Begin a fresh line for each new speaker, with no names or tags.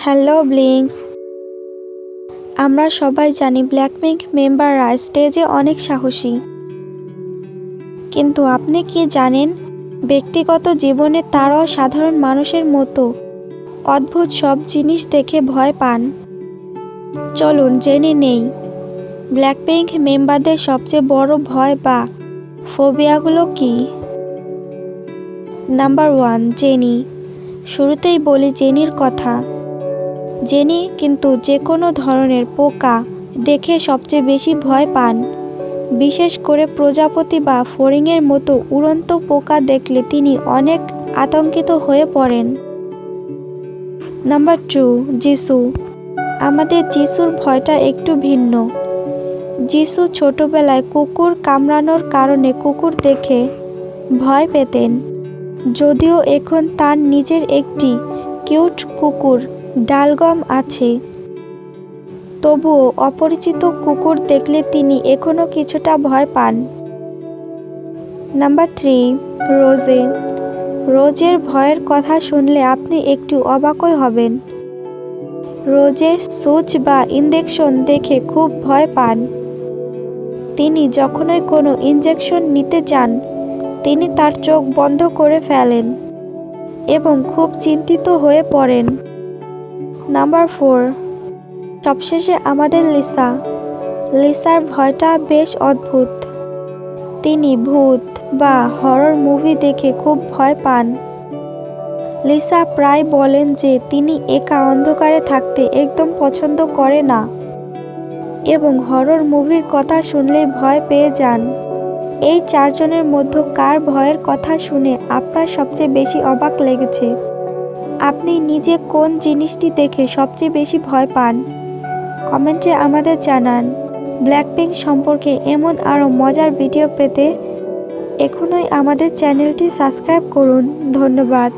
Hello ব্লিংস। আমরা সবাই জানি ব্ল্যাকপিঙ্ক মেম্বাররা স্টেজে অনেক সাহসী, কিন্তু আপনি কি জানেন ব্যক্তিগত জীবনে তারাও সাধারণ মানুষের মতো অদ্ভুত সব জিনিস দেখে ভয় পান। চলুন জেনে নেই ব্ল্যাকপিঙ্ক মেম্বারদের সবচেয়ে বড় ভয় বা ফোবিয়াগুলো কি। Number 1, jenny. শুরুতেই বলি জেনির কথা। জেনি কিন্তু যে কোনো ধরনের পোকা দেখে সবচেয়ে বেশি ভয় পান। বিশেষ করে প্রজাপতি বা ফড়িংয়ের মতো উড়ন্ত পোকা দেখলে তিনি অনেক আতঙ্কিত হয়ে পড়েন। নাম্বার 2, যিশু। আমাদের যিশুর ভয়টা একটু ভিন্ন। যিশু ছোটবেলায় কুকুর কামড়ানোর কারণে কুকুর দেখে ভয় পেতেন। যদিও এখন তার নিজের একটি কিউট কুকুর ডালগম আছে, তবুও অপরিচিত কুকুর দেখলে তিনি এখনও কিছুটা ভয় পান। নাম্বার 3, রোজে। রোজের ভয়ের কথা শুনলে আপনি একটু অবাকই হবেন। রোজে সুচ বা ইঞ্জেকশন দেখে খুব ভয় পান। তিনি যখনই কোনো ইঞ্জেকশন নিতে যান তিনি তার চোখ বন্ধ করে ফেলেন এবং খুব চিন্তিত হয়ে পড়েন। নাম্বার 4, সবশেষে আমাদের লিসা। লিসার ভয়টা বেশ অদ্ভুত। তিনি ভূত বা হরর মুভি দেখে খুব ভয় পান। লিসা প্রায় বলেন যে তিনি একা অন্ধকারে থাকতে একদম পছন্দ করে না এবং হরর মুভির কথা শুনলেই ভয় পেয়ে যান। এই 4 জনের মধ্যে কার ভয়ের কথা শুনে আপনার সবচেয়ে বেশি অবাক লেগেছে? আপনি নিজে কোন জিনিসটি দেখে সবচেয়ে বেশি ভয় পান? কমেন্টে আমাদের জানান। ব্ল্যাকপিঙ্ক সম্পর্কে এমন আরও মজার ভিডিও পেতে এখনই আমাদের চ্যানেলটি সাবস্ক্রাইব করুন। ধন্যবাদ।